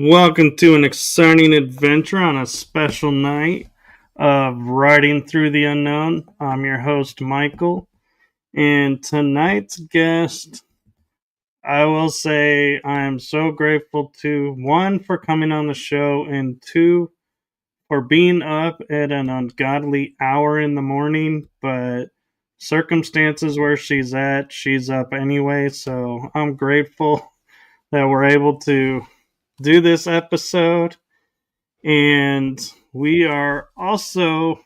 Welcome to an exciting adventure on a special night of riding through the unknown. I'm your host, Michael, and tonight's guest, I will say I am so grateful to, one, for coming on the show, and two, for being up at an ungodly hour in the morning, but circumstances where she's up anyway, so I'm grateful that we're able to do this episode. And we are also,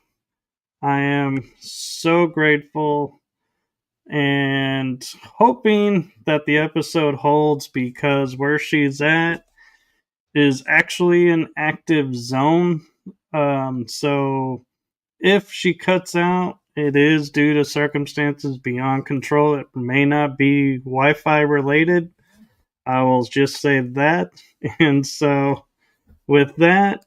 I am so grateful and hoping that the episode holds, because where she's at is actually an active zone. So if she cuts out, it is due to circumstances beyond control. It may not be Wi-Fi related. I will just say that. And so with that,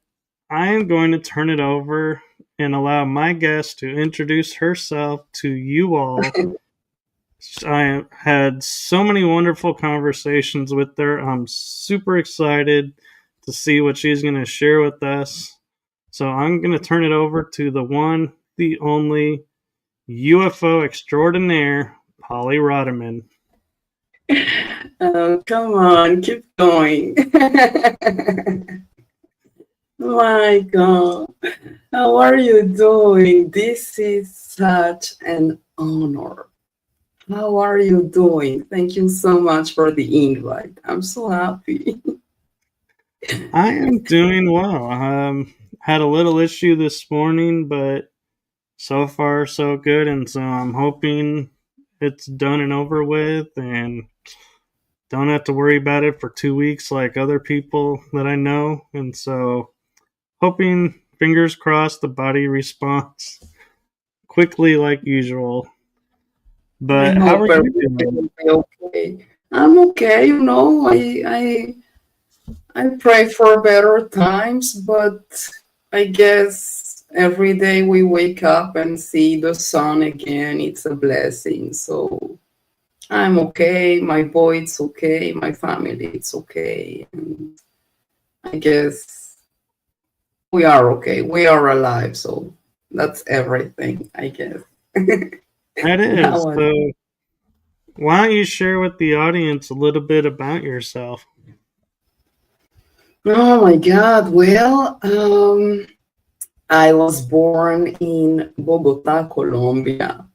I am going to turn it over and allow my guest to introduce herself to you all. I had so many wonderful conversations with her. I'm super excited to see what she's going to share with us. So I'm going to turn it over to the one, the only UFO extraordinaire, Poly Rottermann. Oh, come on, keep going. Michael, how are you doing? This is such an honor. How are you doing? Thank you so much for the invite. I'm so happy. I am doing well. Had a little issue this morning, but so far so good, and so I'm hoping it's done and over with and don't have to worry about it for 2 weeks like other people that I know. And so hoping, fingers crossed, the body responds quickly like usual. But how are you doing? Okay. I'm okay, I pray for better times, but I guess every day we wake up and see the sun again, it's a blessing. So I'm okay. My boy, it's okay. My family, it's okay. And I guess we are okay. We are alive. So that's everything, I guess. That is. So why don't you share with the audience a little bit about yourself? Oh my God. Well, I was born in Bogota, Colombia,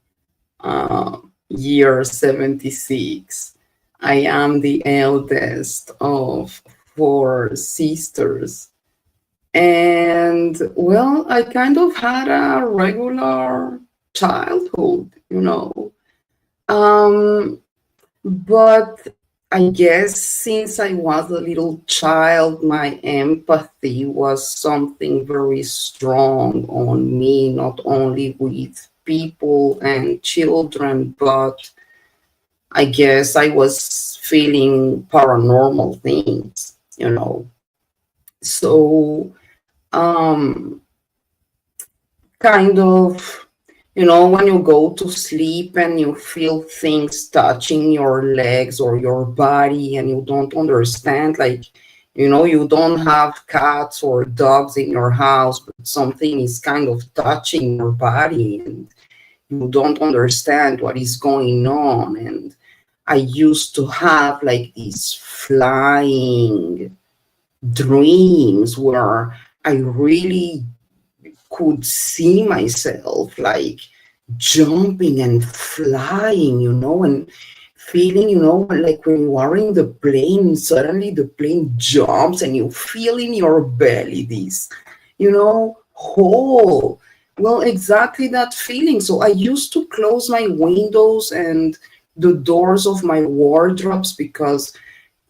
year 76. I am the eldest of 4 sisters. And well, I kind of had a regular childhood, But I guess since I was a little child, my empathy was something very strong on me, not only with people and children, but I guess I was feeling paranormal things, So, kind of, when you go to sleep and you feel things touching your legs or your body and you don't understand, like, you don't have cats or dogs in your house, but something is kind of touching your body and you don't understand what is going on. And I used to have like these flying dreams where I really could see myself like jumping and flying, and feeling, like when you are in the plane, suddenly the plane jumps and you feel in your belly this, hole. Well, exactly that feeling. So I used to close my windows and the doors of my wardrobes because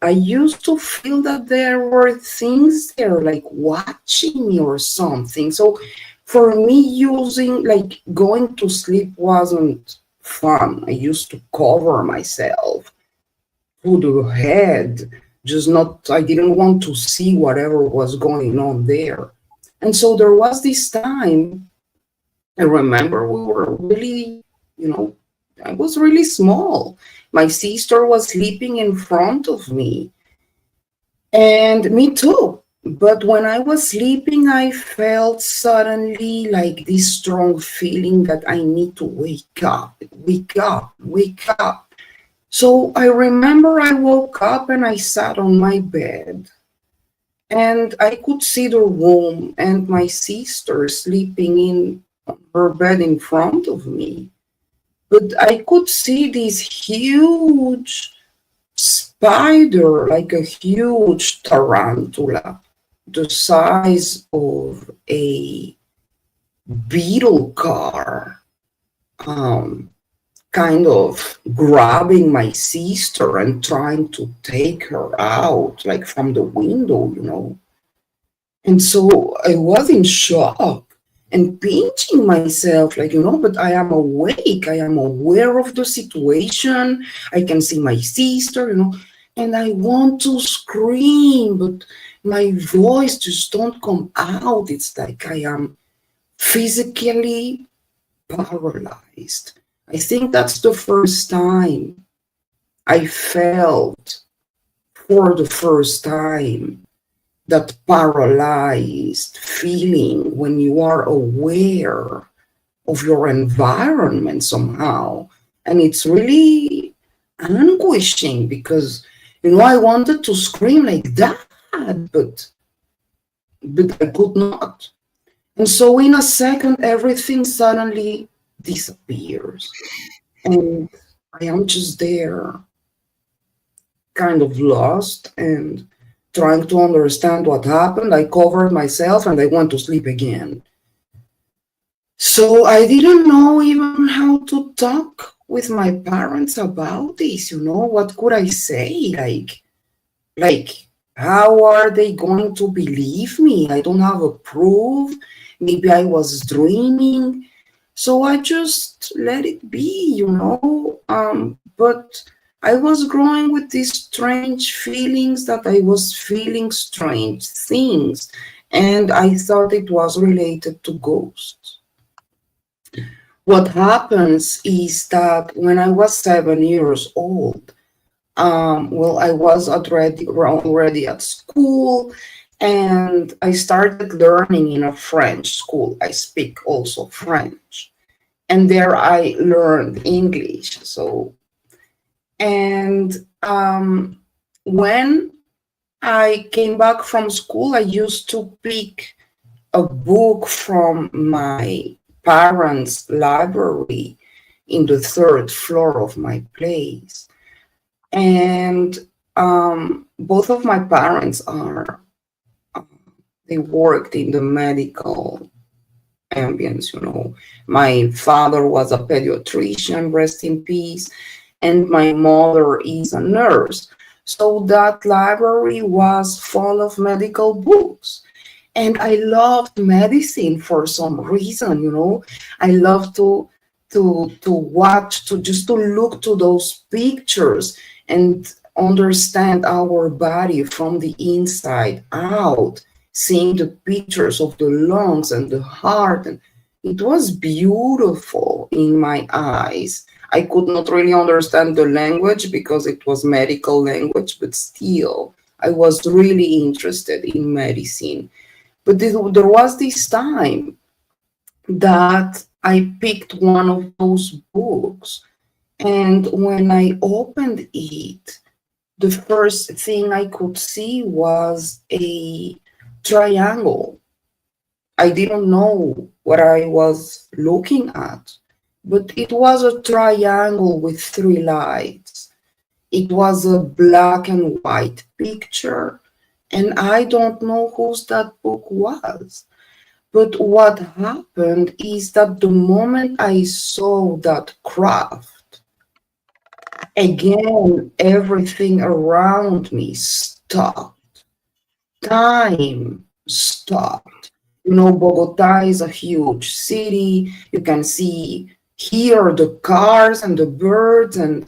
I used to feel that there were things there like watching me or something. So for me, going to sleep wasn't fun. I used to cover myself to the head, I didn't want to see whatever was going on there. And so there was this time, I remember we were really, I was really small. My sister was sleeping in front of me. And me too. But when I was sleeping, I felt suddenly like this strong feeling that I need to wake up, wake up, wake up. So I remember I woke up and I sat on my bed and I could see the room and my sister sleeping in her bed in front of me. But I could see this huge spider, like a huge tarantula, the size of a beetle car, um, kind of grabbing my sister and trying to take her out, like from the window. And so I was in shock and pinching myself, but I am awake. I am aware of the situation. I can see my sister, and I want to scream, but my voice just don't come out. It's like I am physically paralyzed. I think that's the first time I felt for the first time that paralyzed feeling when you are aware of your environment somehow. And it's really anguishing because, I wanted to scream like that, but I could not. And so in a second, everything suddenly disappears. And I am just there, kind of lost and trying to understand what happened. I covered myself and I went to sleep again. So I didn't know even how to talk with my parents about this. What could I say? Like, how are they going to believe me? I don't have a proof. Maybe I was dreaming. So I just let it be. But I was growing with these strange feelings that I was feeling strange things. And I thought it was related to ghosts. What happens is that when I was 7 years old, I was already at school, and I started learning in a French school. I speak also French, and there I learned English. And when I came back from school, I used to pick a book from my parents' library in the third floor of my place. And both of my parents they worked in the medical ambience. My father was a pediatrician, rest in peace, and my mother is a nurse. So that library was full of medical books. And I loved medicine for some reason. I love to watch, to look to those pictures and understand our body from the inside out, seeing the pictures of the lungs and the heart. And it was beautiful in my eyes. I could not really understand the language because it was medical language, but still, I was really interested in medicine. But there was this time that I picked one of those books, and when I opened it, the first thing I could see was a triangle. I didn't know what I was looking at, but it was a triangle with three lights. It was a black and white picture, and I don't know whose that book was. But what happened is that the moment I saw that craft, again, everything around me stopped. Time stopped. Bogota is a huge city. You can hear the cars and the birds, and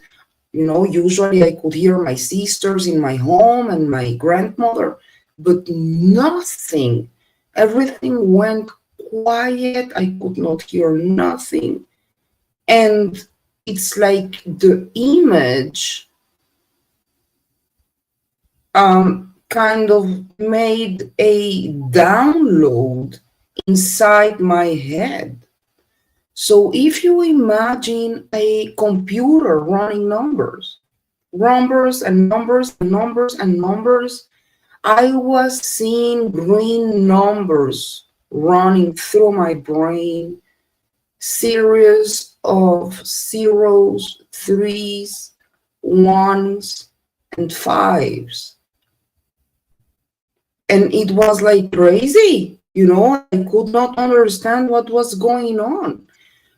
usually I could hear my sisters in my home and my grandmother, but nothing. Everything went quiet. I could not hear nothing. And it's like the image kind of made a download inside my head. So if you imagine a computer running numbers, numbers and numbers and numbers and numbers, I was seeing green numbers running through my brain, series of zeros, threes, ones, and fives. And it was like crazy, I could not understand what was going on.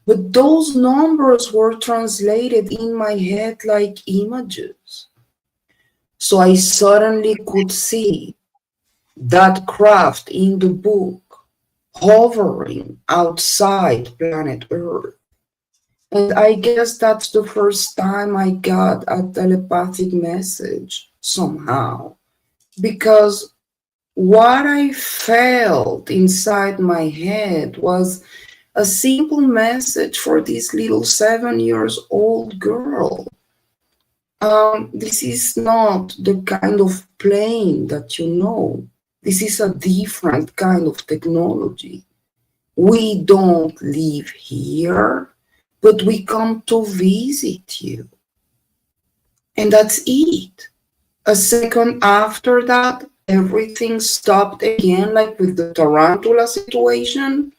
But those numbers were translated in my head like images. So I suddenly could see that craft in the book hovering outside planet Earth. And I guess that's the first time I got a telepathic message somehow. Because what I felt inside my head was a simple message for this little 7 years old girl. This is not the kind of plane that you know. This is a different kind of technology. We don't live here, but we come to visit you. And that's it. A second after that, everything stopped again, like with the tarantula situation.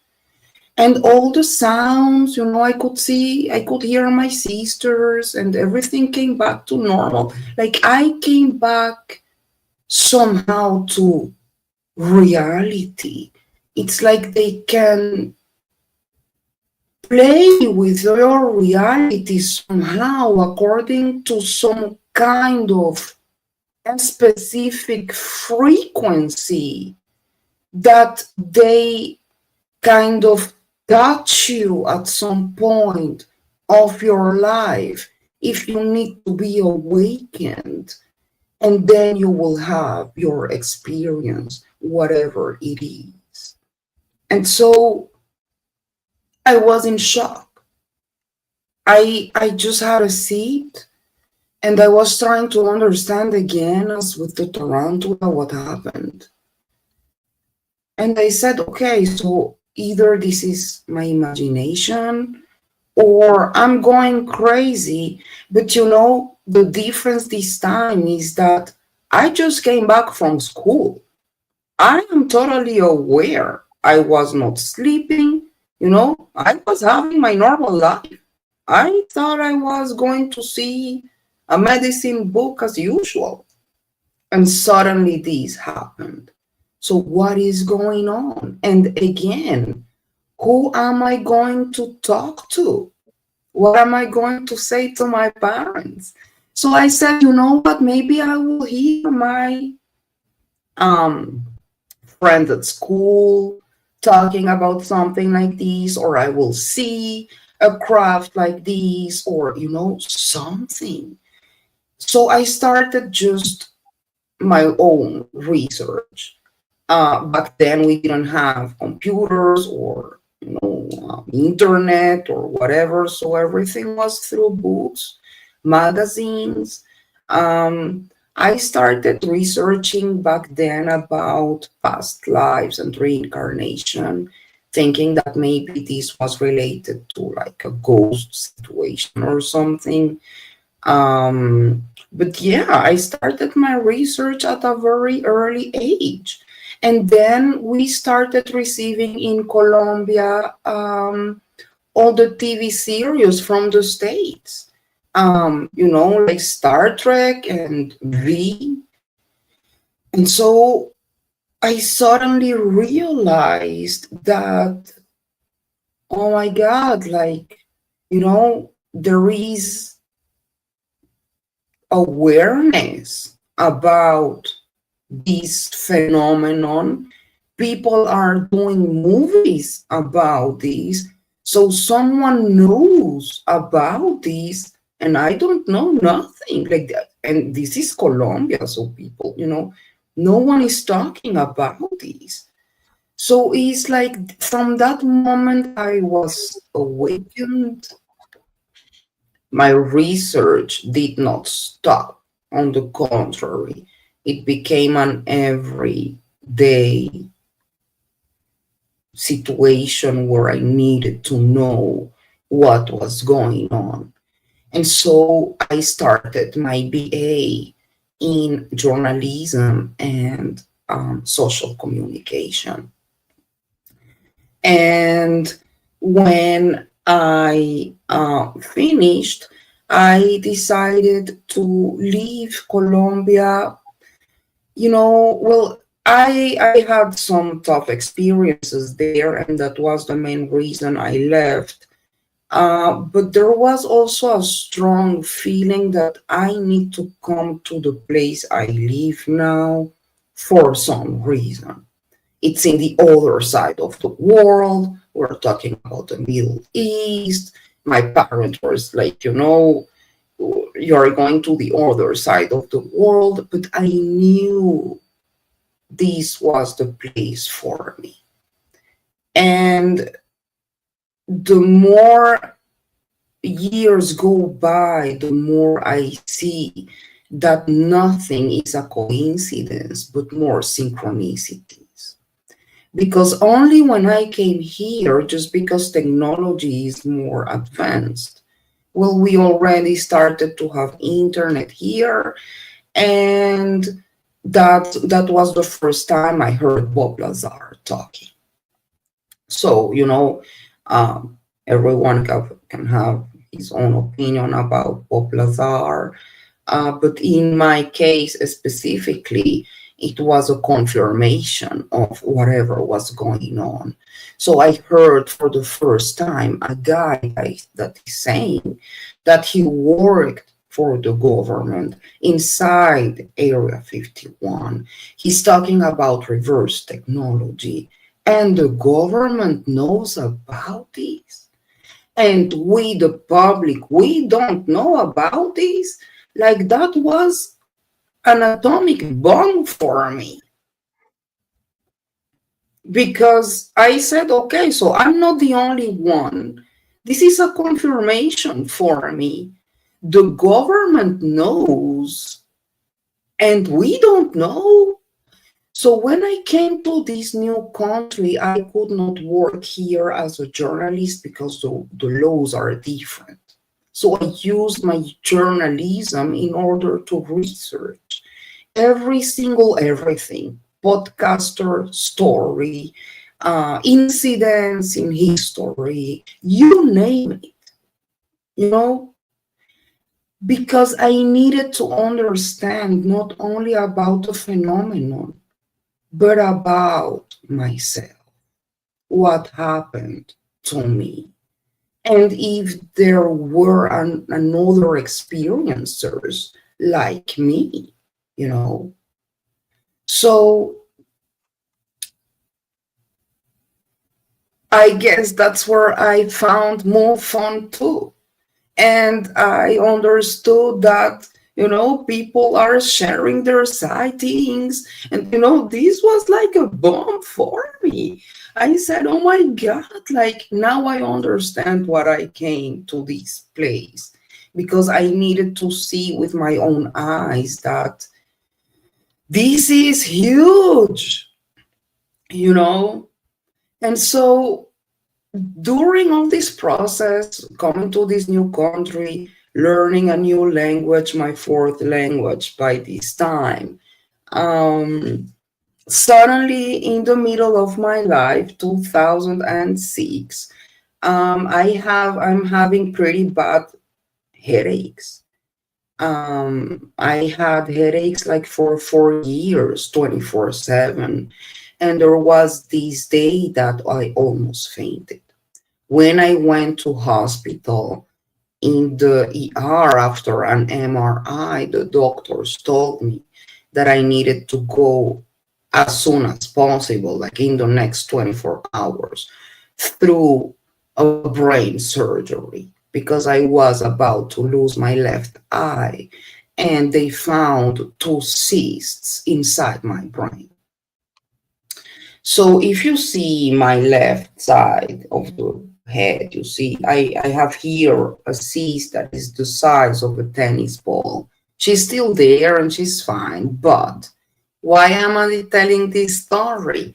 And all the sounds, I could hear my sisters, and everything came back to normal. Like I came back somehow to reality. It's like they can play with your reality somehow according to some kind of a specific frequency that they kind of touch you at some point of your life if you need to be awakened, and then you will have your experience, whatever it is. And so I was in shock. I just had a seat and I was trying to understand again, as with the tarantula, what happened. And I said, okay, so either this is my imagination or I'm going crazy. But the difference this time is that I just came back from school. I am totally aware. I was not sleeping, I was having my normal life. I thought I was going to see a medicine book as usual. And suddenly this happened. So what is going on? And again, who am I going to talk to? What am I going to say to my parents? So I said, you know what, maybe I will hear my friends at school talking about something like this, or I will see a craft like this, or, something. So I started just my own research. Back then we didn't have computers or internet or whatever, so everything was through books, magazines. I started researching back then about past lives and reincarnation, thinking that maybe this was related to like a ghost situation or something. But yeah, I started my research at a very early age. And then we started receiving in Colombia all the TV series from the States, like Star Trek and V. And so I suddenly realized that, oh my God, there is awareness about this phenomenon. People are doing movies about this. So someone knows about this, and I don't know nothing like that. And this is Colombia, so people, no one is talking about this. So it's like from that moment I was awakened. My research did not stop. On the contrary, It became an everyday situation where I needed to know what was going on. And so I started my BA in journalism and social communication. And when I finished, I decided to leave Colombia. Well, I had some tough experiences there, and that was the main reason I left. But there was also a strong feeling that I need to come to the place I live now for some reason. It's in the other side of the world. We're talking about the Middle East. My parents were like, you're going to the other side of the world. But I knew this was the place for me. And the more years go by, the more I see that nothing is a coincidence, but more synchronicities. Because only when I came here, just because technology is more advanced, well, we already started to have internet here, and that was the first time I heard Bob Lazar talking. So, everyone can have his own opinion about Bob Lazar. But in my case specifically, it was a confirmation of whatever was going on. So I heard for the first time a guy that is saying that he worked for the government inside Area 51. He's talking about reverse technology, and the government knows about this. And we, the public, we don't know about this. Like, that was an atomic bomb for me. Because I said, okay, so I'm not the only one. This is a confirmation for me. The government knows, and we don't know. So when I came to this new country, I could not work here as a journalist because the laws are different. So I used my journalism in order to research every single everything, podcaster, story, incidents in history, you name it, you know, because I needed to understand not only about the phenomenon, but about myself, what happened to me. And if there were another experiencers like me, you know. So I guess that's where I found more fun too. And I understood that, people are sharing their sightings. And, this was like a bomb for me. I said, oh my God, like now I understand what I came to this place, because I needed to see with my own eyes that this is huge, And so during all this process, coming to this new country, learning a new language, my fourth language by this time, suddenly in the middle of my life, 2006, I'm having pretty bad headaches. I had headaches like for 4 years, 24/7. And there was this day that I almost fainted. When I went to hospital in the ER after an MRI, the doctors told me that I needed to go as soon as possible, like in the next 24 hours, through a brain surgery, because I was about to lose my left eye, and they found 2 cysts inside my brain. So if you see my left side of the head, you see I have here a cyst that is the size of a tennis ball. She's still there and she's fine, but Why am I telling this story?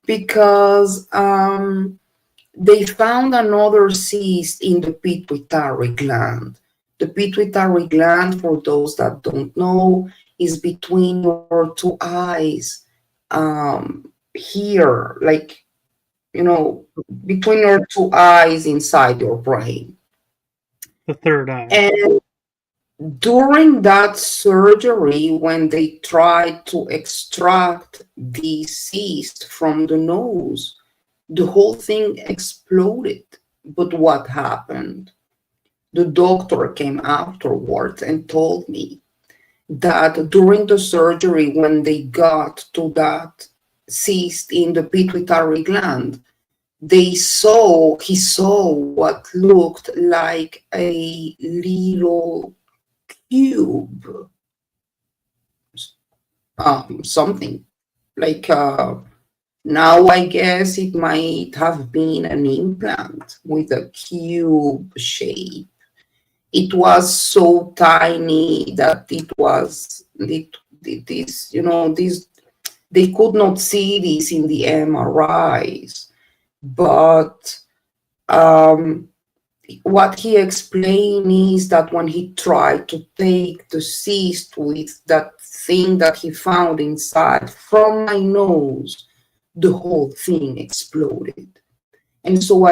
Because they found another cyst in the pituitary gland. The pituitary gland, for those that don't know, is between your two eyes. Here, like, between your two eyes inside your brain. The third eye. And during that surgery, when they tried to extract the cyst from the nose, the whole thing exploded. But what happened? The doctor came afterwards and told me that during the surgery, when they got to that cyst in the pituitary gland, he saw what looked like a little cube, something like now I guess it might have been an implant with a cube shape. It was so tiny that this they could not see this in the MRIs, but um, what he explained is that when he tried to take the cyst with that thing that he found inside from my nose, the whole thing exploded. And so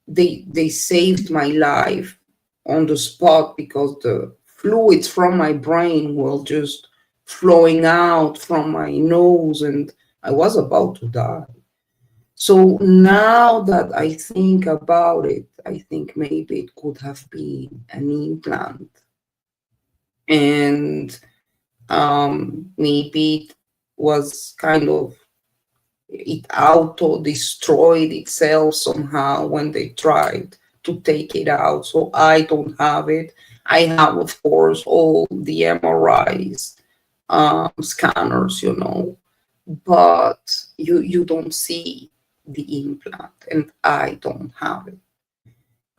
they saved my life on the spot, because the fluids from my brain were just flowing out from my nose and I was about to die. So now that I think about it, I think maybe it could have been an implant. And maybe it was kind of, it auto-destroyed itself somehow when they tried to take it out. So I don't have it. I have, of course, all the MRIs, scanners, but you don't see the implant, and I don't have it.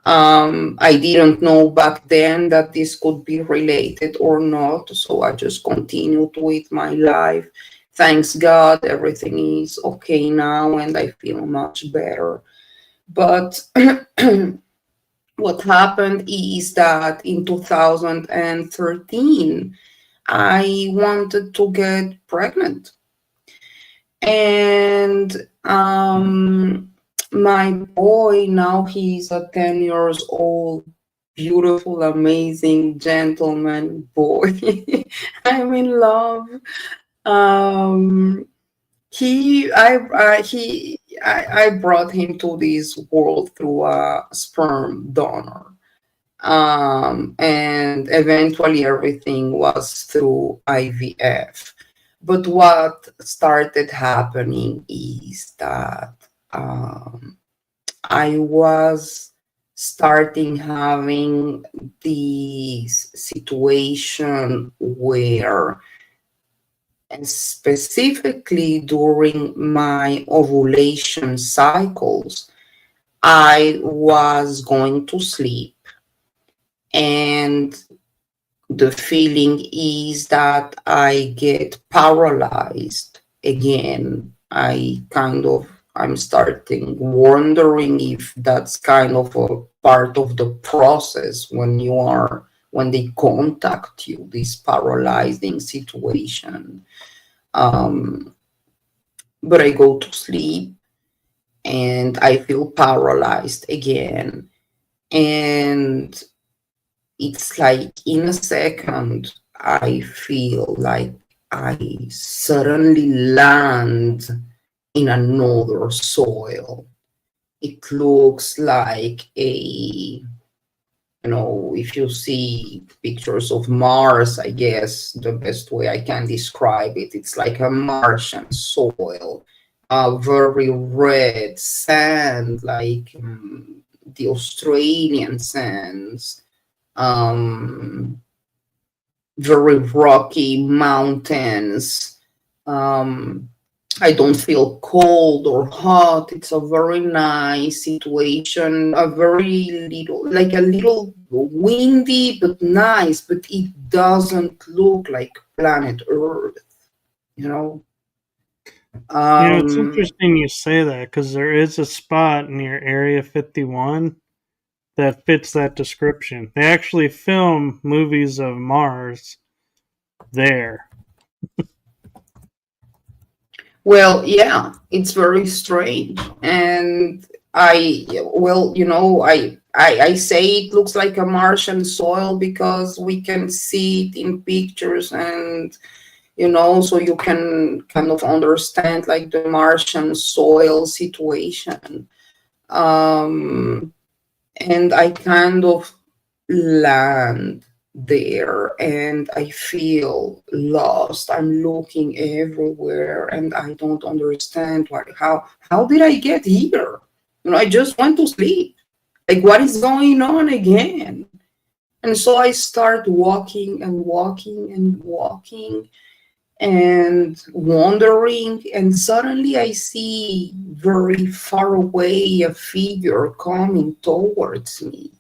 I didn't know back then that this could be related or not, so I just continued with my life. Thanks God, everything is okay now, and I feel much better. But what happened is that in 2013, I wanted to get pregnant. And my boy, now he's a 10 years old, beautiful, amazing gentleman boy. I'm in love. I brought him to this world through a sperm donor. And eventually everything was through IVF. But what started happening is that I was starting having this situation where, and specifically during my ovulation cycles, I was going to sleep, and the feeling is that I get paralyzed again. I'm starting wondering if that's kind of a part of the process when they contact you, this paralyzing situation. But I go to sleep and I feel paralyzed again. And it's like in a second, I feel like I suddenly land in another soil. It looks like if you see pictures of Mars, I guess the best way I can describe it, it's like a Martian soil, very red sand, like the Australian sands, very rocky mountains. I don't feel cold or hot. It's a very nice situation, a little windy, but nice, but it doesn't look like planet Earth. you know. It's Um, interesting you say that because there is a spot near Area 51 that fits that description. They actually film movies of Mars there. well, yeah, it's very strange. And well, I say it looks like a Martian soil because we can see it in pictures, and so you can kind of understand like the Martian soil situation. Um, and I kind of land there and I feel lost. I'm looking everywhere and I don't understand how did I get here? I just went to sleep. Like, what is going on again? And so I start walking and walking and walking and wandering, and suddenly I see very far away a figure coming towards me.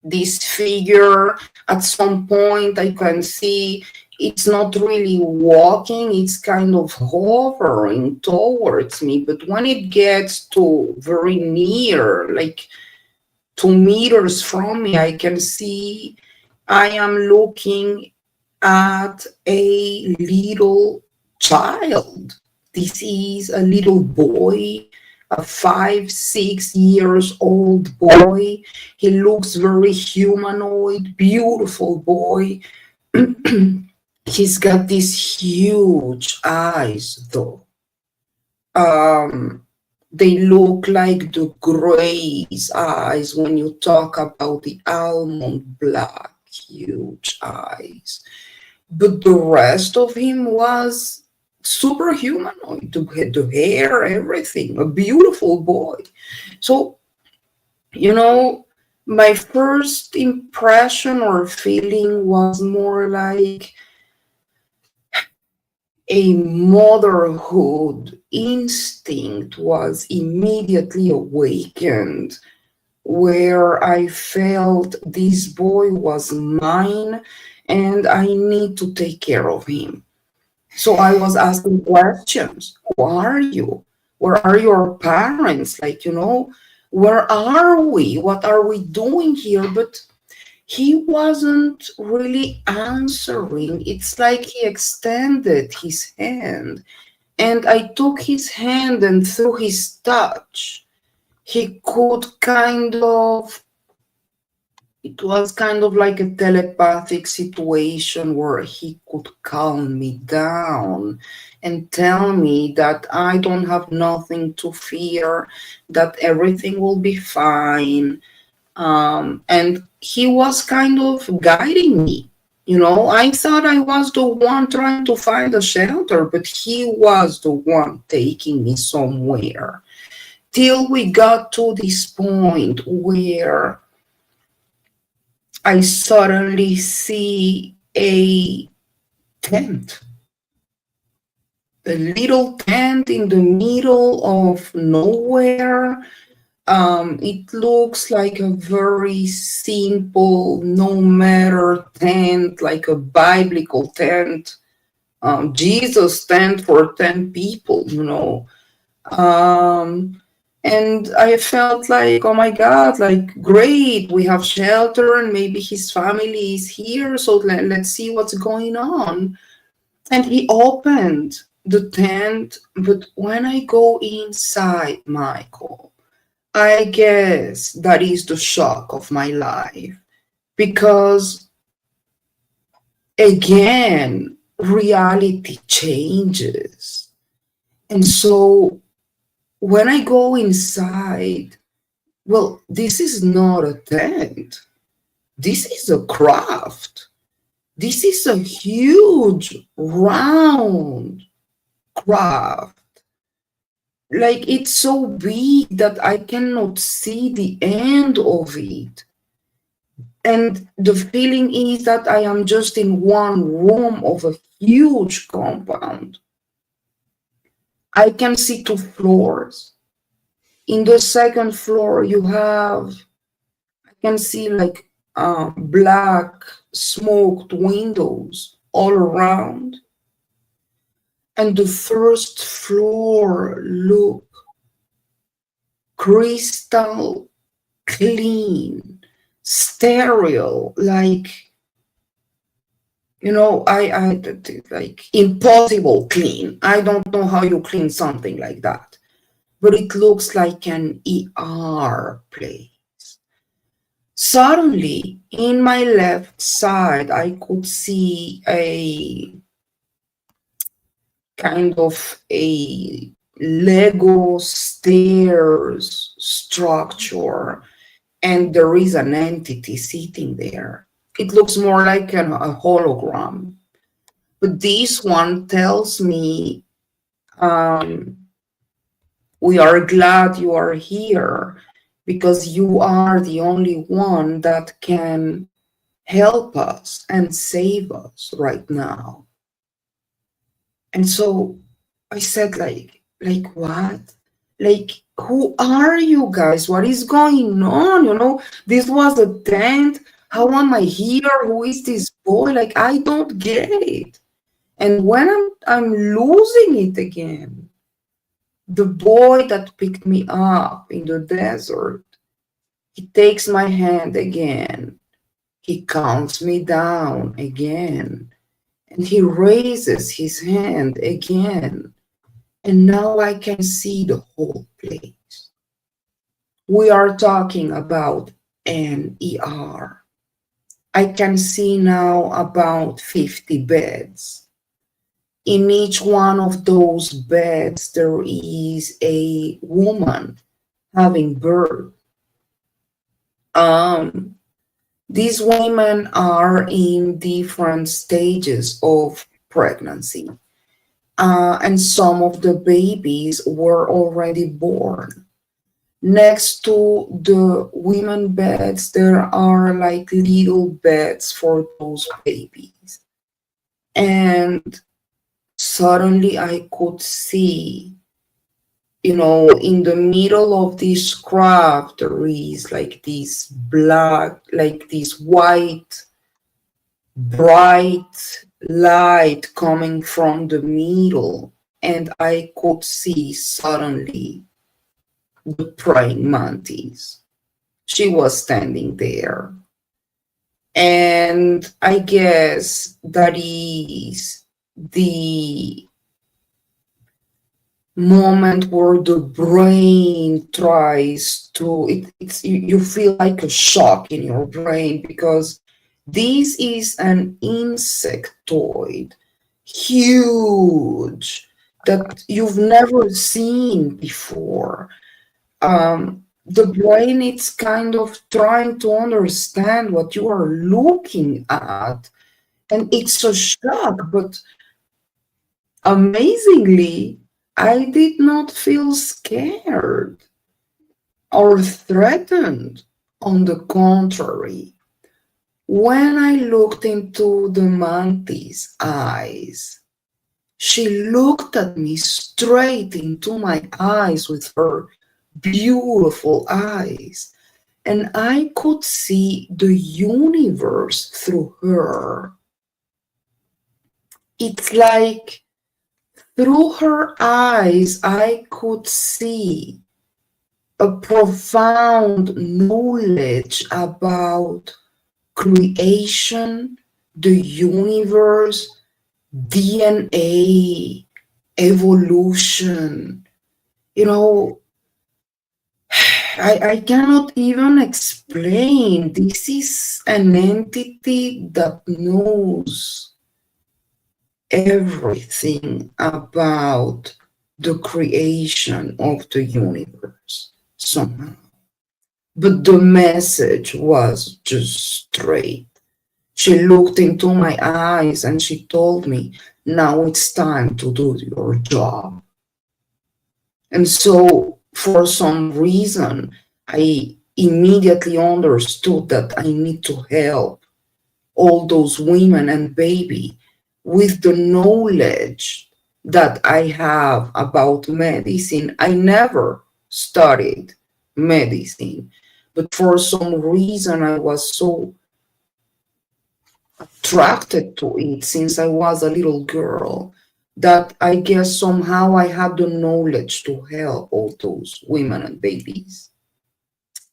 This figure, at some point I can see it's not really walking, it's kind of hovering towards me, but when it gets to very near, like 2 meters from me, I can see I am looking at a little child. This is a little boy, a 5, 6 years old boy. He looks very humanoid, beautiful boy. He's got these huge eyes, though. Um, they look like the Gray's eyes when you talk about the almond black, huge eyes. But the rest of him was super humanoid, the hair, everything, a beautiful boy. So, you know, my first impression or feeling was more like a motherhood instinct was immediately awakened, where I felt this boy was mine and I need to take care of him. So I was asking questions. Who are you? Where are your parents? Like, where are we? What are we doing here? But he wasn't really answering. It's like he extended his hand. And I took his hand, and through his touch, he could it was kind of like a telepathic situation where he could calm me down and tell me that I don't have nothing to fear, that everything will be fine. And he was kind of guiding me. I thought I was the one trying to find a shelter, but he was the one taking me somewhere. Till we got to this point where I suddenly see a tent, a little tent in the middle of nowhere. It looks like a very simple, no matter tent, like a biblical tent, Jesus tent for 10 people. Um, and I felt like, oh my God, like, great, we have shelter and maybe his family is here. So let's see what's going on. And he opened the tent. But when I go inside, Michael, I guess that is the shock of my life. Because again, reality changes. And so when I go inside, well, this is not a tent. This is a craft. This is a huge, round craft. Like, it's so big that I cannot see the end of it. And the feeling is that I am just in one room of a huge compound. I can see 2 floors. In the second floor, I can see like black smoked windows all around. And the first floor looked crystal clean, sterile, like, I like impossible clean. I don't know how you clean something like that, but it looks like an ER place. Suddenly, in my left side, I could see a kind of a Lego stairs structure, and there is an entity sitting there. It looks more like a hologram. But this one tells me, we are glad you are here because you are the only one that can help us and save us right now. And so I said, like what? Like, who are you guys? What is going on? This was a tent. How am I here? Who is this boy? Like, I don't get it. And when I'm losing it again, the boy that picked me up in the desert, he takes my hand again. He counts me down again. And he raises his hand again. And now I can see the whole place. We are talking about an ER. I can see now about 50 beds. In each one of those beds, there is a woman having birth. These women are in different stages of pregnancy. And some of the babies were already born. Next to the women beds, there are like little beds for those babies. And suddenly I could see, in the middle of this craft, there is like this black, like this white, bright light coming from the middle. And I could see suddenly the praying mantis. She was standing there. And I guess that is the moment where the brain tries to, you feel like a shock in your brain, because this is an insectoid, huge, that you've never seen before. The brain, it's kind of trying to understand what you are looking at, and it's a shock. But amazingly, I did not feel scared or threatened. On the contrary, when I looked into the mantis' eyes, she looked at me straight into my eyes with her beautiful eyes, and I could see the universe through her. It's like through her eyes I could see a profound knowledge about creation, the universe, DNA, evolution. I cannot even explain. This is an entity that knows everything about the creation of the universe somehow. But the message was just straight. She looked into my eyes and she told me, now it's time to do your job. And so, for some reason, I immediately understood that I need to help all those women and baby with the knowledge that I have about medicine. I never studied medicine, but for some reason I was so attracted to it since I was a little girl. that I guess somehow I had the knowledge to help all those women and babies.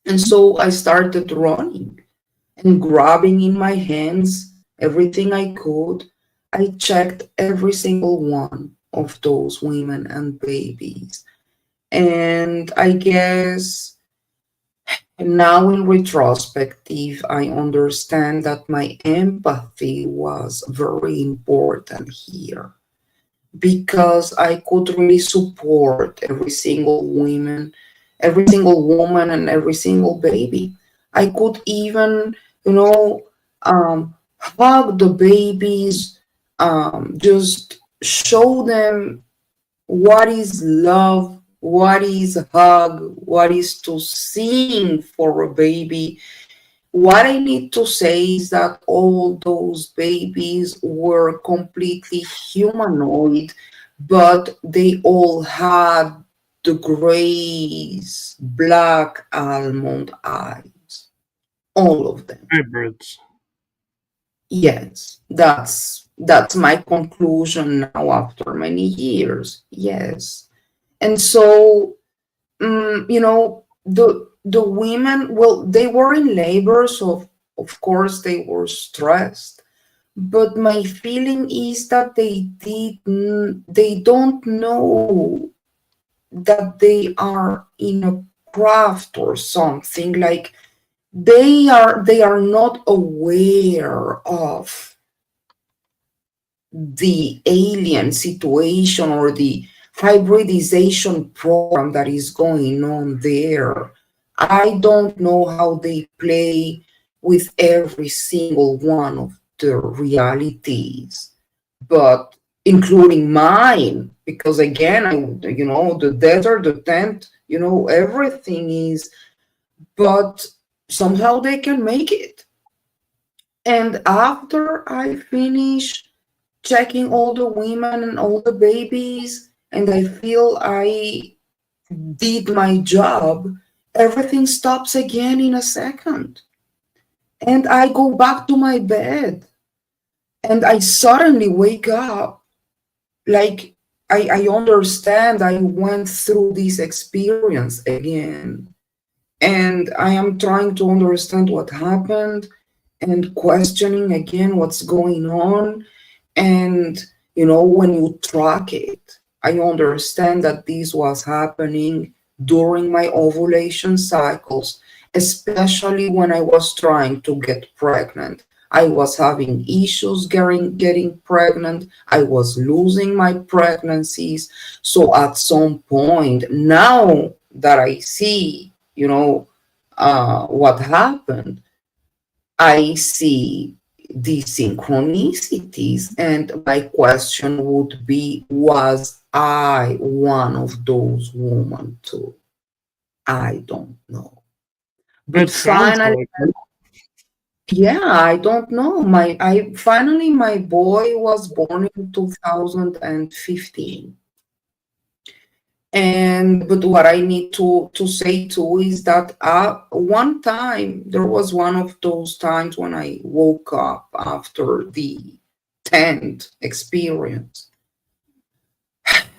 And so I started running and grabbing in my hands everything I could. I checked every single one of those women and babies. And I guess now in retrospective, I understand that my empathy was very important here because I could really support every single woman and every single baby. I could even, you know, hug the babies, just show them what is love, what is hug, what is to sing for a baby. What I need to say is that all those babies were completely humanoid, but they all had the grays, black almond eyes. All of them. Hybrids. Yes, that's my conclusion now after many years. Yes. And so the women, well, they were in labor, so of course they were stressed, but my feeling is that they don't know that they are in a craft or something, like they are not aware of the alien situation or the hybridization program that is going on there. I don't know how they play with every single one of the realities, but including mine, because again, the desert, the tent, everything is, but somehow they can make it. And after I finish checking all the women and all the babies, and I feel I did my job, everything stops again in a second. And I go back to my bed, and I suddenly wake up. Like, I understand I went through this experience again. And I am trying to understand what happened and questioning again what's going on. And, when you track it, I understand that this was happening during my ovulation cycles, especially when I was trying to get pregnant. I was having issues getting pregnant. I was losing my pregnancies. So at some point, now that I see, what happened, I see the synchronicities, and my question would be, was I one of those women too? I don't know. But It sounds finally, like it. yeah, I don't know. My boy was born in 2015. And but what I need to say too is that one time there was one of those times when I woke up after the tent experience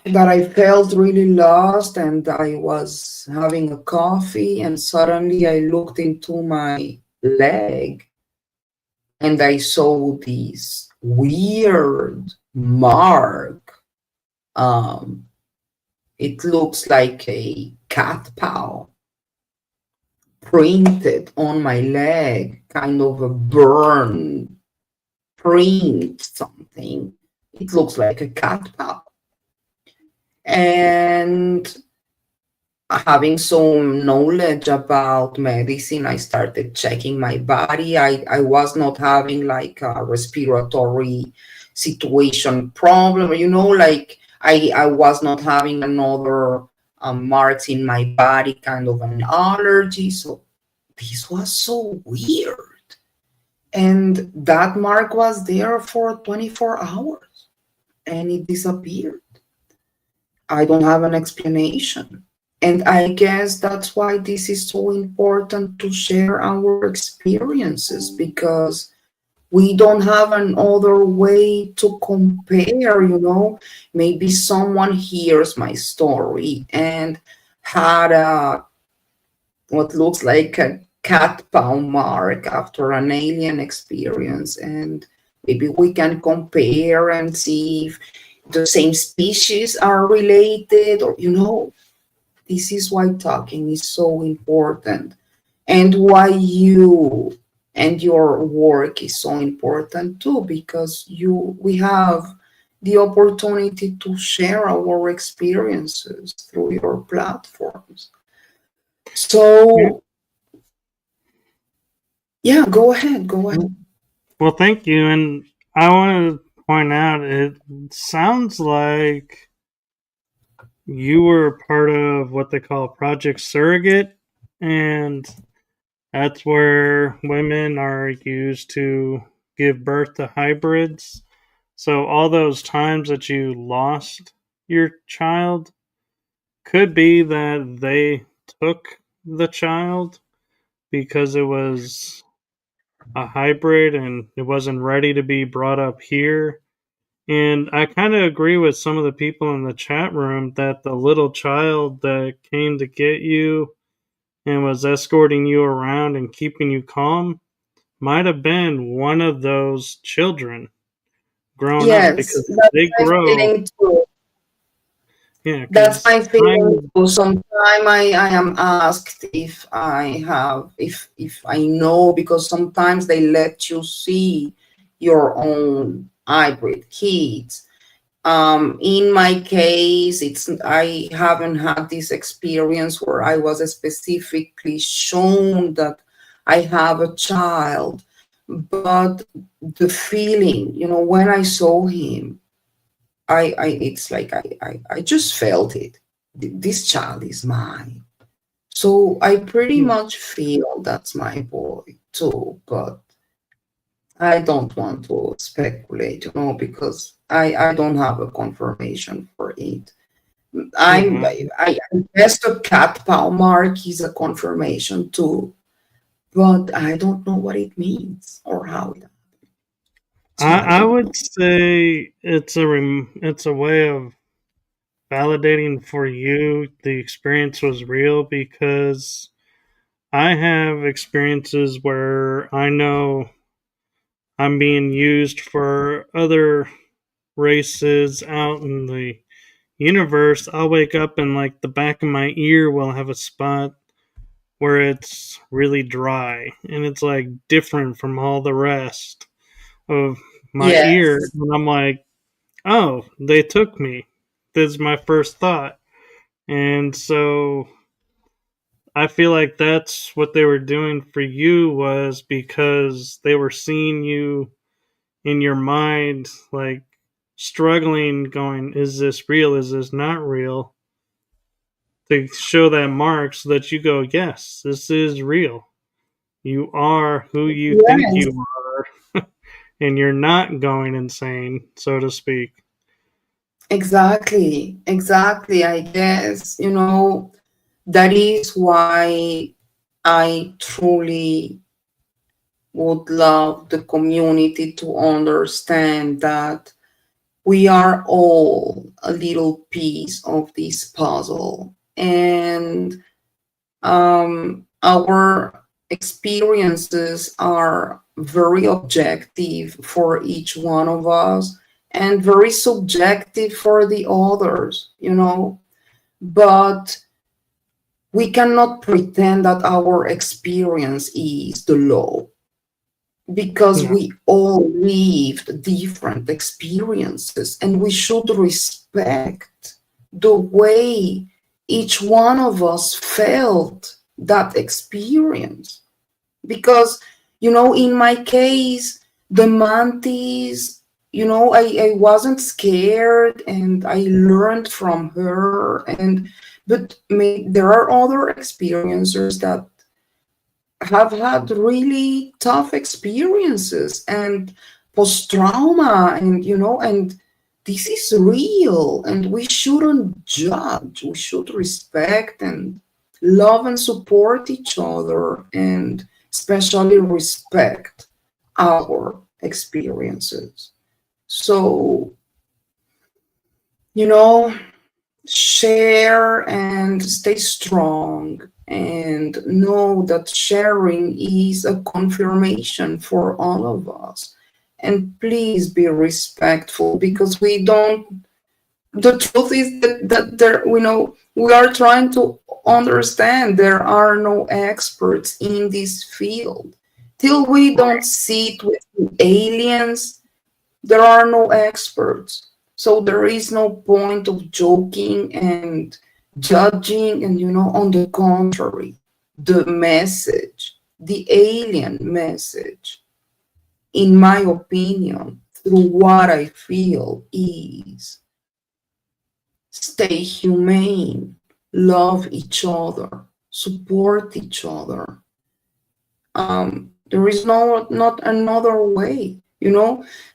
that I felt really lost, and I was having a coffee, and suddenly I looked into my leg and I saw this weird mark. Um, it looks like a cat paw printed on my leg, kind of a burn print, something. It looks like a cat paw. And having some knowledge about medicine, I started checking my body. I was not having like a respiratory situation problem, like I was not having another marks in my body, kind of an allergy. So this was so weird. And that mark was there for 24 hours and it disappeared. I don't have an explanation. And I guess that's why this is so important to share our experiences, because we don't have another way to compare, maybe someone hears my story and had what looks like a cat paw mark after an alien experience, and maybe we can compare and see if the same species are related, or this is why talking is so important, and why you and your work is so important too, because we have the opportunity to share our experiences through your platforms. So yeah, go ahead. Well, thank you. And I want to point out, it sounds like you were part of what they call Project Surrogate, and that's where women are used to give birth to hybrids. So all those times that you lost your child could be that they took the child because it was a hybrid and it wasn't ready to be brought up here. And I kind of agree with some of the people in the chat room that the little child that came to get you and was escorting you around and keeping you calm might have been one of those children grown up, Yes, because that's they my grow. feeling too. Yeah, That's because my feeling time. too. Sometimes I am asked if I have, if I know, because sometimes they let you see your own hybrid kids. In my case, I haven't had this experience where I was specifically shown that I have a child, but the feeling, when I saw him, it's like I just felt it. This child is mine. So I pretty much feel that's my boy too, but I don't want to speculate, because I don't have a confirmation for it. Yeah, I guess the cat paw mark is a confirmation too, but I don't know what it means or how it. So I I don't know. would say it's a way of validating for you the experience was real, because I have experiences where I know I'm being used for other races out in the universe. I'll wake up and like the back of my ear will have a spot where it's really dry and it's like different from all the rest of my ear. Yes, And I'm like, oh, they took me. This is my first thought. And so I feel like that's what they were doing for you, was because they were seeing you in your mind, like struggling, going, is this real? Is this not real? To show that mark so that you go, yes, this is real. You are who you think yes, you are, and you're not going insane, so to speak. exactly. I guess, that is why I truly would love the community to understand that we are all a little piece of this puzzle, and our experiences are very objective for each one of us and very subjective for the others, but we cannot pretend that our experience is the law, because Yeah. we all lived different experiences and we should respect the way each one of us felt that experience. Because, in my case, the mantis, I wasn't scared and I learned from her. But there are other experiencers that have had really tough experiences and post trauma, and this is real, and we shouldn't judge. We should respect and love and support each other, and especially respect our experiences. So, you know, share and stay strong and know that sharing is a confirmation for all of us. And please be respectful, because we don't, the truth is that there, we are trying to understand there are no experts in this field. Till we don't sit with aliens, there are no experts. So there is no point of joking and judging. And, on the contrary, the message, the alien message, in my opinion, through what I feel, is stay humane, love each other, support each other. There is not another way.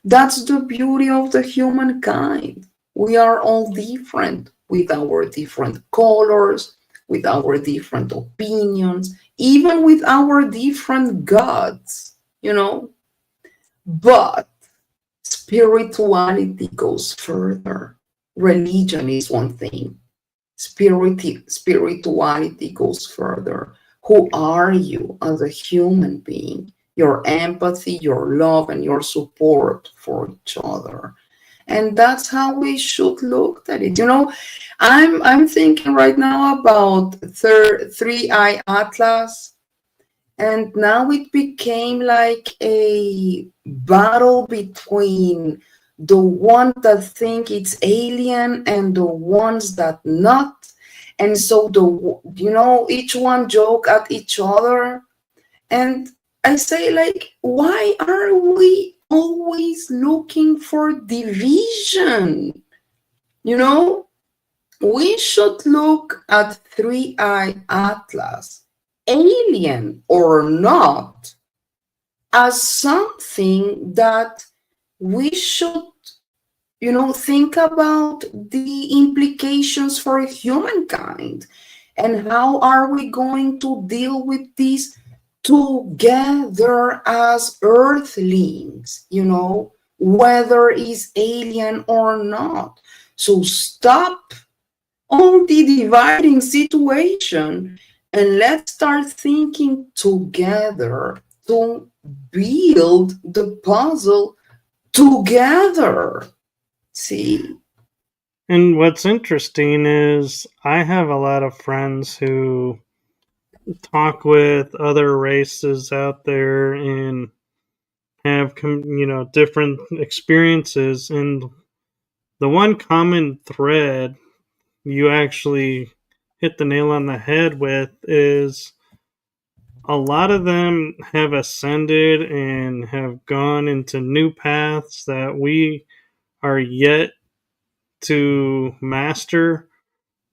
That's the beauty of the humankind. We are all different, with our different colors, with our different opinions, even with our different gods. But spirituality goes further. Religion is one thing. Spirituality goes further. Who are you as a human being? Your empathy, your love, and your support for each other. And that's how we should look at it. I'm thinking right now about Three Eye Atlas, and now it became like a battle between the ones that think it's alien and the ones that not. And so each one joke at each other. And I say, like, why are we always looking for division? We should look at Three Eye Atlas, alien or not, as something that we should think about the implications for humankind, and how are we going to deal with this together as earthlings, whether is alien or not. So stop all the dividing situation, and let's start thinking together to build the puzzle together. See? And what's interesting is I have a lot of friends who talk with other races out there and have different experiences, and the one common thread you actually hit the nail on the head with is a lot of them have ascended and have gone into new paths that we are yet to master,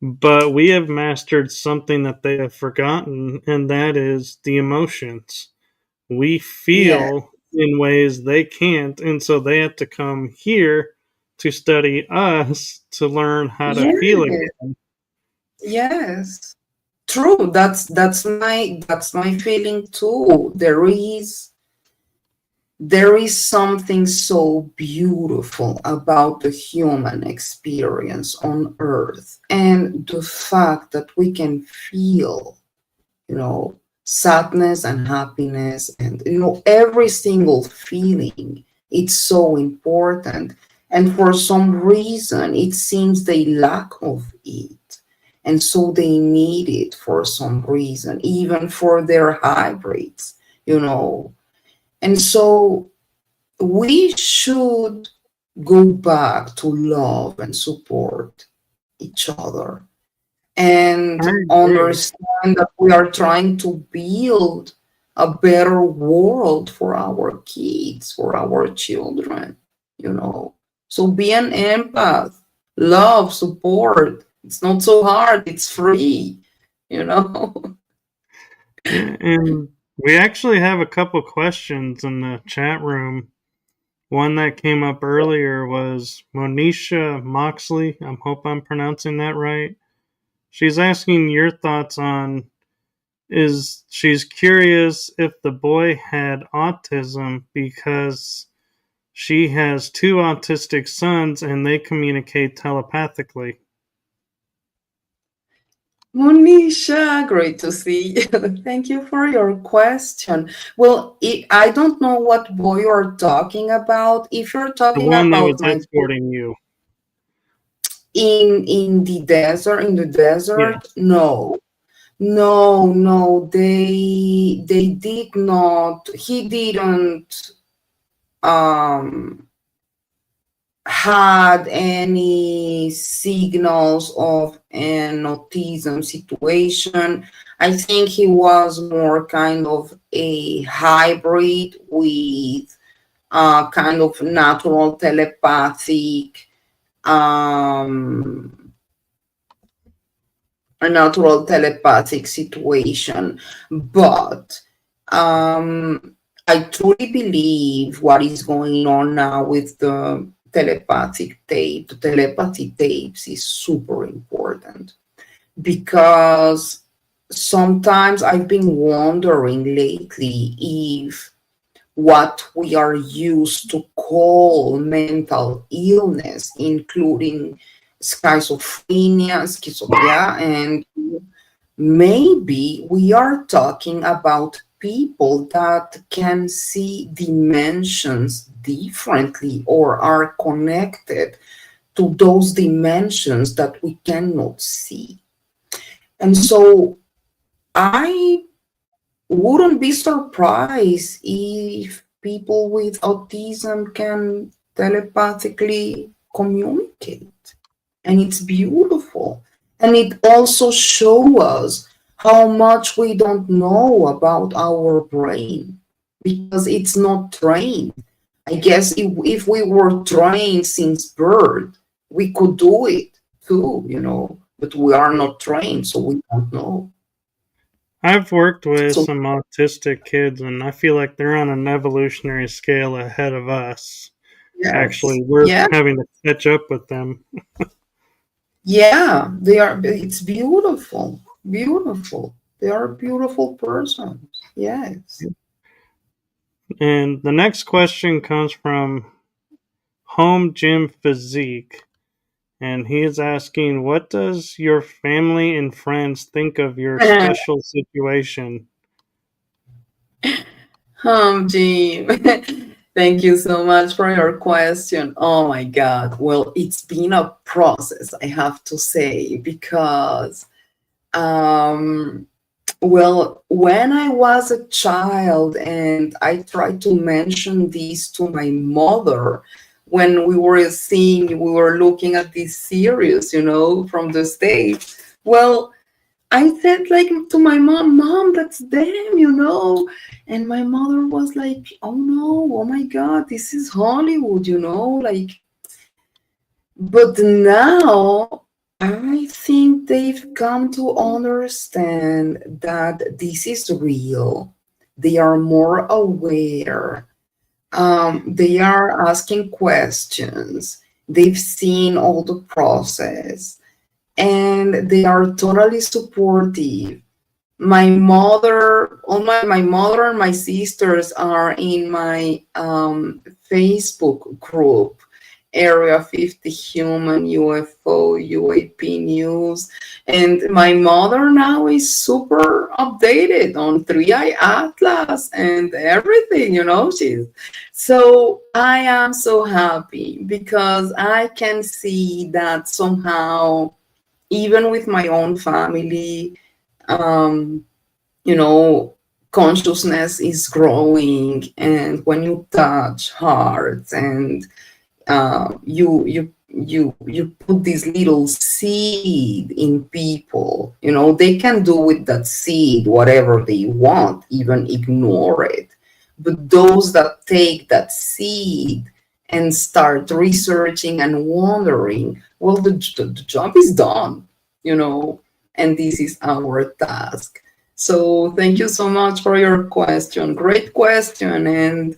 but we have mastered something that they have forgotten, and that is the emotions. We Yeah. feel in ways they can't, and so they have to come here to study us to learn how to Yes. feel again. Yes. True. That's my feeling too. There is something so beautiful about the human experience on Earth, and the fact that we can feel, sadness and happiness, and every single feeling. It's so important, and for some reason it seems they lack of it, and so they need it for some reason, even for their hybrids. And so we should go back to love and support each other, I and agree. understand that we are trying to build a better world for our kids, for our children. So be an empath, love, support. It's not so hard, it's free, you know. Yeah, and we actually have a couple questions in the chat room. One that came up earlier was Monisha Moxley. I hope I'm pronouncing that right. She's asking your thoughts on she's curious if the boy had autism because She has 2 autistic sons and they communicate telepathically. Monisha, great to see you. Thank you for your question. Well, I don't know what boy you're talking about. If you're The talking one that about was my boy escorting you. in the Yeah. desert, no. No, they did not. He didn't um had any signals of an autism situation. I think he was more kind of a hybrid with kind of natural telepathic, um, a natural telepathic situation. But I truly believe what is going on now with the telepathy tapes is super important, because sometimes I've been wondering lately if what we are used to call mental illness, including schizophrenia, and maybe we are talking about people that can see dimensions differently or are connected to those dimensions that we cannot see. And so I wouldn't be surprised if people with autism can telepathically communicate. And it's beautiful. And it also shows us how much we don't know about our brain, because it's not trained. I guess if we were trained since birth, we could do it too, but we are not trained, so we don't know. I've worked with So, some autistic kids, and I feel like they're on an evolutionary scale ahead of us. yes. Actually, we're Yeah. having to catch up with them. Yeah, they are. It's beautiful, beautiful. They are beautiful persons. Yes. And the next question comes from Home Gym Physique. And he is asking, what does your family and friends think of your special situation? Jim, thank you so much for your question. Oh my God. Well, it's been a process, I have to say, because um, well, when I was a child, and I tried to mention this to my mother when we were looking at this series, from the States. Well, I said like to my mom, that's them. And my mother was like, oh no, oh my God, this is Hollywood, like, but now I think they've come to understand that this is real. They are more aware. They are asking questions. They've seen all the process, and they are totally supportive. My mother and my sisters are in my Facebook group, Area 50 Human UFO UAP News. And my mother now is super updated on 3i Atlas and everything. So I am so happy because I can see that somehow, even with my own family, um, you know, consciousness is growing. And when you touch hearts, and you put this little seed in people, they can do with that seed whatever they want, even ignore it. But those that take that seed and start researching and wondering, well, the job is done. And this is our task. So thank you so much for your question. Great question. And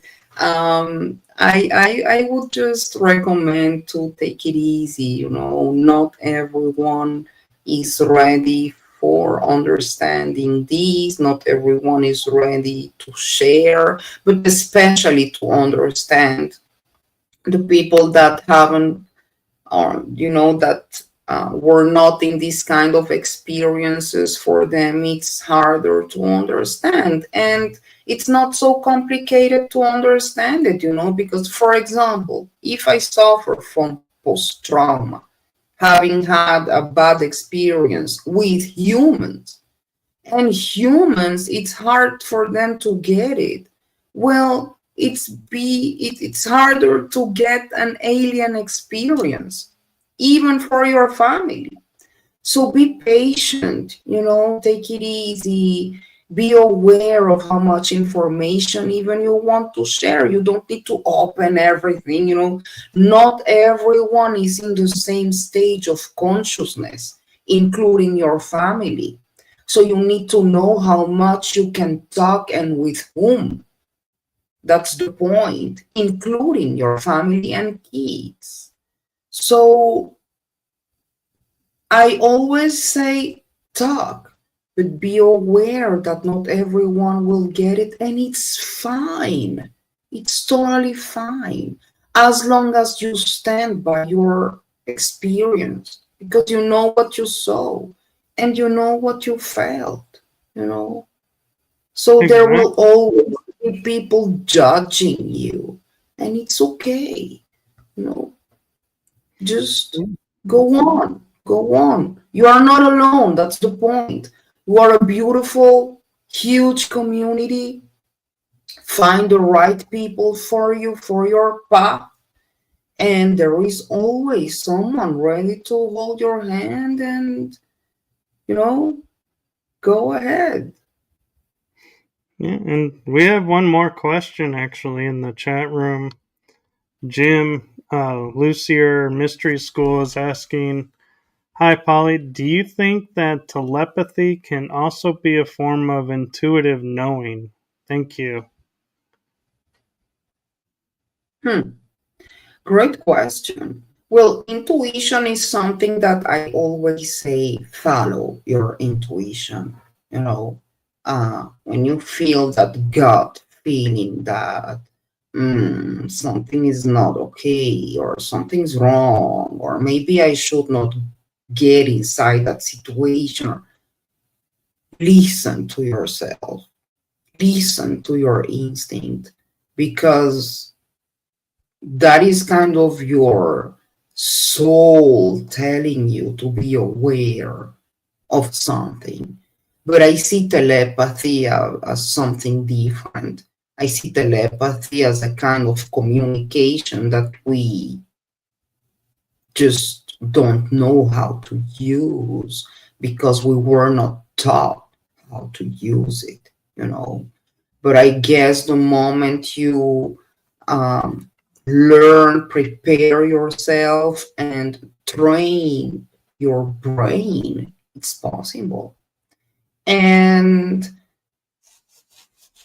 I would just recommend to take it easy. Not everyone is ready for understanding these. Not everyone is ready to share, but especially to understand the people that haven't, or that were not in this kind of experiences, for them it's harder to understand, and it's not so complicated to understand it, because, for example, if I suffer from post-trauma, having had a bad experience with humans, and humans, it's hard for them to get it. Well, it's harder to get an alien experience, even for your family. So be patient, take it easy. Be aware of how much information even you want to share. You don't need to open everything, Not everyone is in the same stage of consciousness, including your family. So you need to know how much you can talk and with whom. That's the point, including your family and kids. So I always say talk, but be aware that not everyone will get it, and it's fine. It's totally fine, as long as you stand by your experience, because you know what you saw and you know what you felt, So there Exactly. will always be people judging you, and it's okay, you know. Just go on, go on. You are not alone. That's the point. You are a beautiful, huge community. Find the right people for you, for your path. And there is always someone ready to hold your hand and, go ahead. Yeah, and we have one more question actually in the chat room. Jim Lucier Mystery School is asking, "Hi Polly, do you think that telepathy can also be a form of intuitive knowing? Thank you." Hmm. Great question. Well, intuition is something that I always say, follow your intuition. When you feel that gut feeling that something is not okay, or something's wrong, or maybe I should not get inside that situation, listen to yourself, listen to your instinct, because that is kind of your soul telling you to be aware of something. But I see telepathy as something different. I see telepathy as a kind of communication that we just don't know how to use, because we were not taught how to use it. But I guess the moment you um, learn, prepare yourself, and train your brain, it's possible. And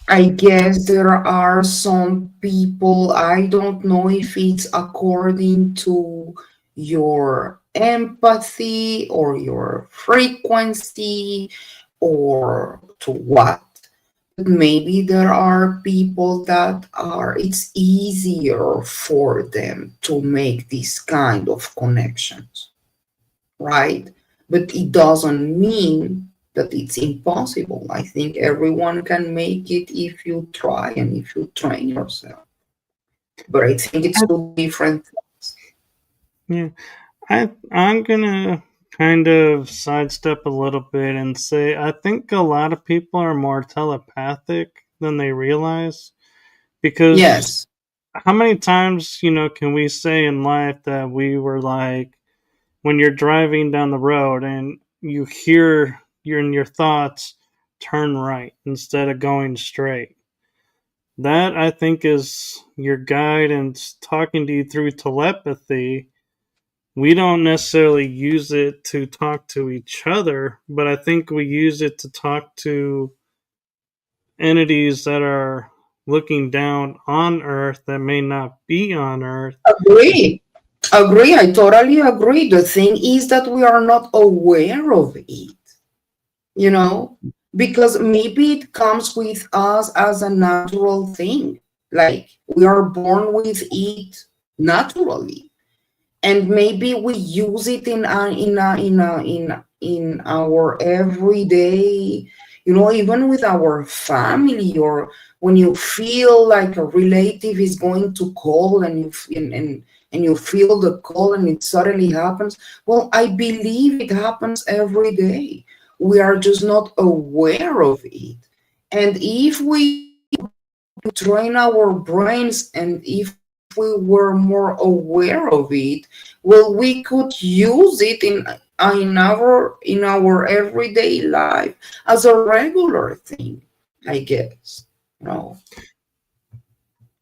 I guess there are some people, I don't know if it's according to your empathy or your frequency or to what. Maybe there are people that it's easier for them to make this kind of connections, right? But it doesn't mean that it's impossible. I think everyone can make it if you try and if you train yourself. But I think it's two different things. Yeah, I'm gonna kind of sidestep a little bit and say I think a lot of people are more telepathic than they realize, because Yes, how many times, can we say in life that we were like, when you're driving down the road and you hear you're in your thoughts, turn right instead of going straight. That I think is your guide and talking to you through telepathy. We don't necessarily use it to talk to each other, but I think we use it to talk to entities that are looking down on Earth that may not be on Earth. agree. Agree. I totally agree. The thing is that we are not aware of it, you know, because maybe it comes with us as a natural thing. Like we are born with it, naturally, and maybe we use it in our everyday, even with our family, or when you feel like a relative is going to call, and and you feel the call and it suddenly happens. Well, I believe it happens every day. We are just not aware of it. And if we train our brains, and if we were more aware of it, well, we could use it in our everyday life as a regular thing, I guess. No.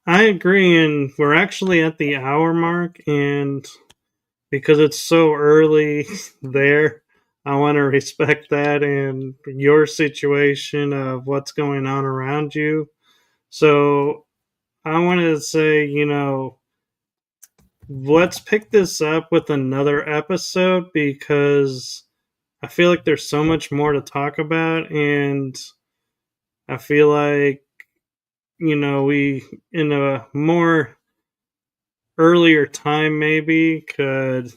I agree, and we're actually at the hour mark, and because it's so early there, I want to respect that and your situation of what's going on around you. So I wanted to say, let's pick this up with another episode because I feel like there's so much more to talk about, and I feel like, we, in a more earlier time, maybe could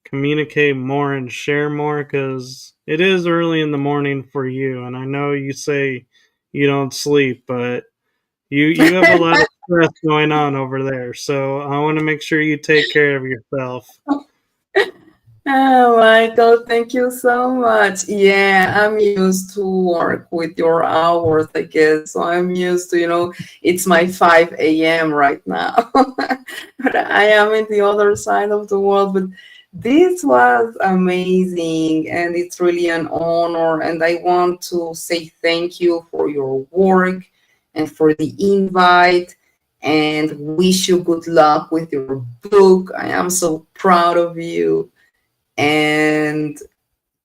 communicate more and share more because it is early in the morning for you, and I know you say you don't sleep, but you have a lot of stress going on over there, so I want to make sure you take care of yourself. Oh, Michael, thank you so much. Yeah, I'm used to work with your hours, I guess. So I'm used to, it's my 5 a.m. right now. But I am in the other side of the world. But this was amazing, and it's really an honor. And I want to say thank you for your work and for the invite, and wish you good luck with your book. I am so proud of you. And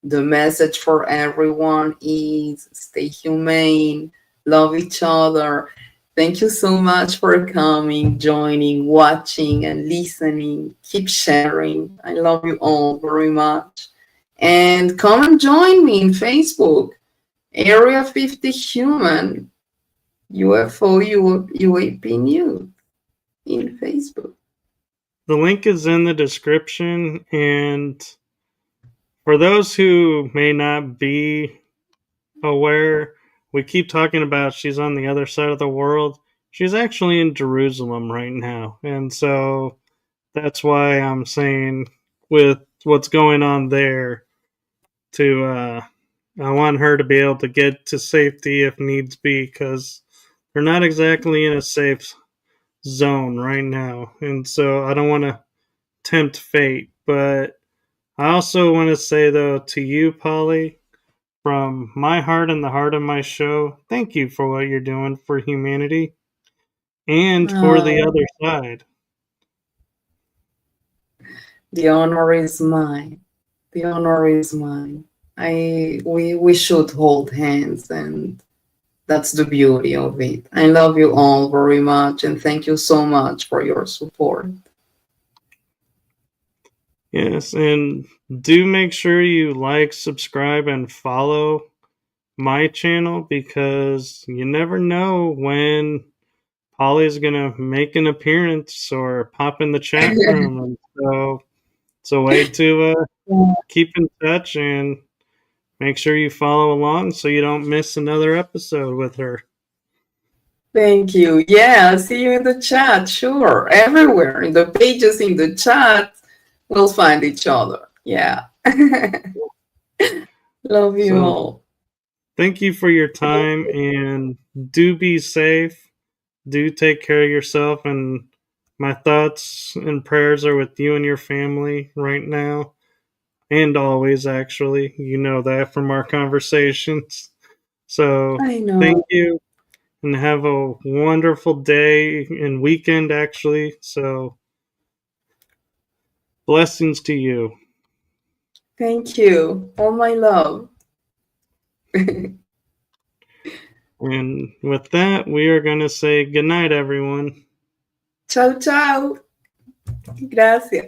the message for everyone is stay humane, love each other. Thank you so much for coming, joining, watching, and listening. Keep sharing. I love you all very much. And come and join me in Facebook, Area 50 Human, UFO UAP News in Facebook. The link is in the description, and for those who may not be aware, we keep talking about she's on the other side of the world. She's actually in Jerusalem right now, and so that's why I'm saying, with what's going on there, I want her to be able to get to safety if needs be, because they're not exactly in a safe zone right now, and so I don't want to tempt fate. But I also want to say, though, to you, Polly, from my heart and the heart of my show, thank you for what you're doing for humanity and for the Oh, other side. the honor is mine. The honor is mine. We should hold hands, and that's the beauty of it. I love you all very much, and thank you so much for your support. Yes, and do make sure you like, subscribe, and follow my channel, because you never know when Polly's gonna make an appearance or pop in the chat room, and so it's a way to keep in touch, and make sure you follow along so you don't miss another episode with her. Thank you. Yeah, I'll see you in the chat. Sure. Everywhere in the pages in the chat, we'll find each other. Yeah. Love you So all. thank you for your time, and do be safe. Do take care of yourself, and my thoughts and prayers are with you and your family right now, and always, actually. You know that from our conversations. So I thank know. you, and have a wonderful day and weekend, actually. So blessings to you. Thank you. All my love. And with that, we are going to say goodnight, everyone. Ciao, ciao. Gracias.